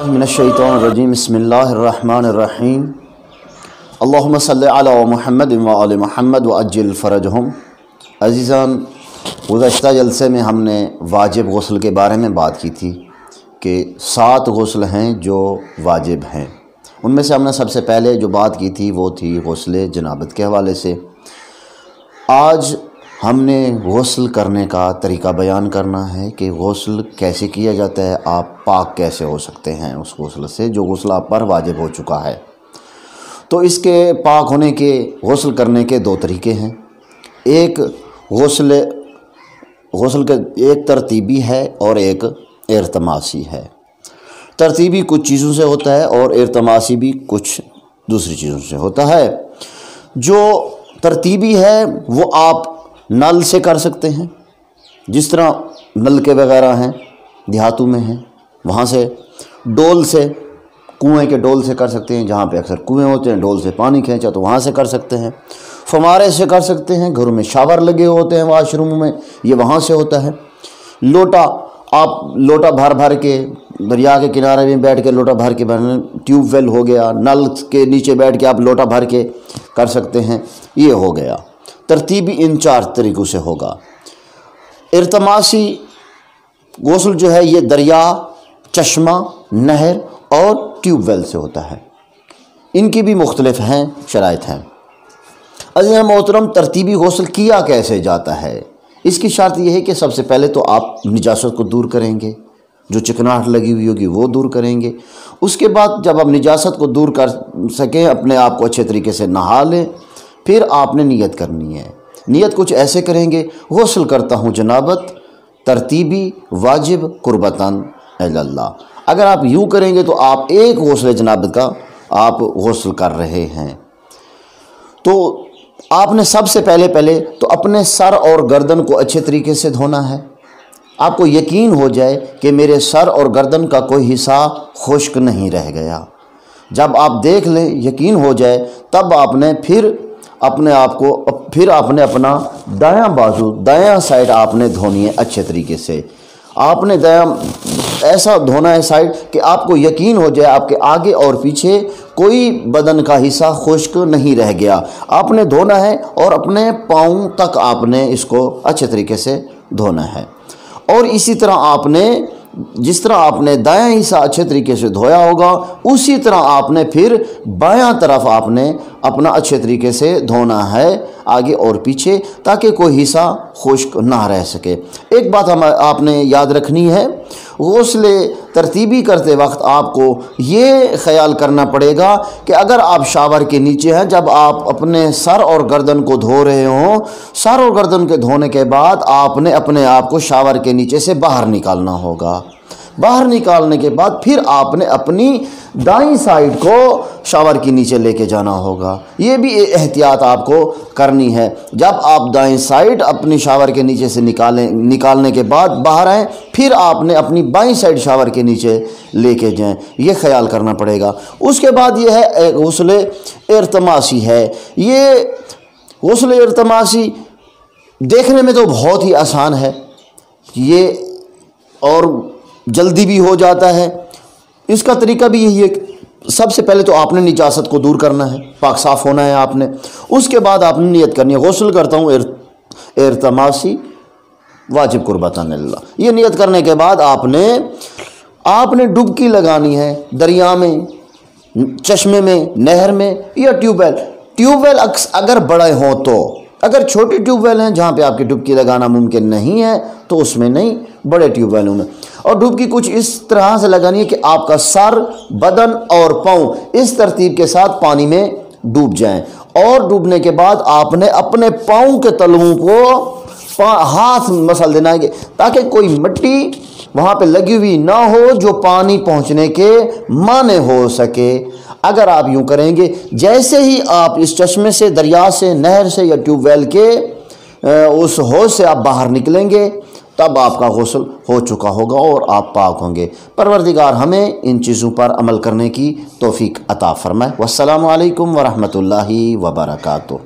मिनश्शैतानिर्रजीम बिस्मिल्लाहिर्रहमानिर्रहीम अल्लाहुम्मा सल्लि अला मुहम्मद व आले मुहम्मद व अज्जिल फ़रजहुम। अज़ीज़ान, गुज़श्ता जलसे में हमने वाजिब गुस्ल के बारे में बात की थी कि 7 गुस्ल हैं जो वाजिब हैं। उनमें से हमने सबसे पहले जो बात की थी वो थी गुस्ल जनाबत के हवाले से। आज हमने गुस्ल करने का तरीका बयान करना है कि गुस्ल कैसे किया जाता है, आप पाक कैसे हो सकते हैं उस गुस्ल से जो गुस्ल आप पर वाजिब हो चुका है। तो इसके पाक होने के गुस्ल करने के 2 तरीके हैं। एक गुस्ल के एक तरतीबी है और एक इर्तमासी है। तरतीबी कुछ चीज़ों से होता है और इर्तमासी भी कुछ दूसरी चीज़ों से होता है। जो तरतीबी है वो आप नल से कर सकते हैं, जिस तरह नल के वगैरह हैं देहातों में हैं, वहाँ से डोल से, कुएं के डोल से कर सकते हैं। जहाँ पे अक्सर कुएं होते हैं, डोल से पानी खींचा तो वहाँ से कर सकते हैं। फवारे से कर सकते हैं, घरों में शावर लगे होते हैं वाशरूम में, ये वहाँ से होता है। लोटा, आप लोटा भर भर के दरिया के किनारे में बैठ के लोटा भर के भरना, ट्यूबवेल हो गया, नल के नीचे बैठ के आप लोटा भर के कर सकते हैं, ये हो गया। तरतीबी इन 4 तरीक़ों से होगा। इर्तमासी गुस्ल जो है ये दरिया, चश्मा, नहर और ट्यूबवेल से होता है। इनकी भी मुख्तलिफ हैं शराइत हैं। अज़ीज़ मोहतरम, तरतीबी गुस्ल किया कैसे जाता है? इसकी शर्त यह है कि सबसे पहले तो आप निजासत को दूर करेंगे, जो चिकनाहट लगी हुई होगी वो दूर करेंगे। उसके बाद जब आप निजासत को दूर कर सकें, अपने आप को अच्छे तरीके से नहा लें, फिर आपने नियत करनी है। नियत कुछ ऐसे करेंगे, गुस्ल करता हूँ जनाबत तरतीबी वाजिब कुर्बतन इल्लल्लाह। अगर आप यूँ करेंगे तो आप एक गुस्ल जनाबत का आप गुस्ल कर रहे हैं। तो आपने सबसे पहले तो अपने सर और गर्दन को अच्छे तरीके से धोना है। आपको यकीन हो जाए कि मेरे सर और गर्दन का कोई हिस्सा खुश्क नहीं रह गया। जब आप देख लें, यकीन हो जाए, तब आपने फिर आपने अपना दायां बाजू, दायां साइड आपने धोनी है अच्छे तरीके से। आपने दायां ऐसा धोना है साइड कि आपको यकीन हो जाए आपके आगे और पीछे कोई बदन का हिस्सा खुश्क नहीं रह गया। आपने धोना है और अपने पाँव तक आपने इसको अच्छे तरीके से धोना है। और इसी तरह जिस तरह आपने दायां हिस्सा अच्छे तरीके से धोया होगा, उसी तरह आपने फिर बायां तरफ आपने अपना अच्छे तरीके से धोना है आगे और पीछे, ताकि कोई हिस्सा खुश्क ना रह सके। एक बात आपने याद रखनी है, गुस्ल तरतीबी करते वक्त आपको ये ख्याल करना पड़ेगा कि अगर आप शावर के नीचे हैं, जब आप अपने सर और गर्दन को धो रहे हों, सर और गर्दन के धोने के बाद आपने अपने आप को शावर के नीचे से बाहर निकालना होगा। बाहर निकालने के बाद फिर आपने अपनी दाईं साइड को शावर के नीचे लेके जाना होगा। ये भी एहतियात आपको करनी है। जब आप दाईं साइड अपनी शावर के नीचे से निकालने के बाद बाहर आएँ, फिर आपने अपनी बाईं साइड शावर के नीचे लेके जाएं, ये ख्याल करना पड़ेगा। उसके बाद ये है गुस्ल इर्तमासी है। ये गुस्ल इर्तमासी देखने में तो बहुत ही आसान है ये, और जल्दी भी हो जाता है। इसका तरीका भी यही है, सबसे पहले तो आपने निजासत को दूर करना है, पाक साफ़ होना है आपने। उसके बाद आपने नियत करनी है, गुस्ल करता हूँ इर्तमासी वाजिब कुर्बतन इल्लल्लाह। ये नियत करने के बाद आपने डुबकी लगानी है दरिया में, चश्मे में, नहर में या ट्यूबवेल अगर बड़े हों तो। अगर छोटी ट्यूबवेल हैं जहाँ पे आपकी डुबकी लगाना मुमकिन नहीं है तो उसमें नहीं, बड़े ट्यूबवेलों में। और डुबकी कुछ इस तरह से लगानी है कि आपका सर, बदन और पाँव इस तरतीब के साथ पानी में डूब जाएं। और डूबने के बाद आपने अपने पाँव के तलवों को हाथ मसल देना है, ताकि कोई मिट्टी वहाँ पे लगी हुई ना हो जो पानी पहुँचने के माने हो सके। अगर आप यूँ करेंगे, जैसे ही आप इस चश्मे से, दरिया से, नहर से या ट्यूबवेल के उस हौज से आप बाहर निकलेंगे, तब आपका गुस्ल हो चुका होगा और आप पाक होंगे। परवरदिगार हमें इन चीज़ों पर अमल करने की तौफीक अता फरमाए। वस्सलामु अलैकुम वरहमतुल्लाहि वबरकातुहू।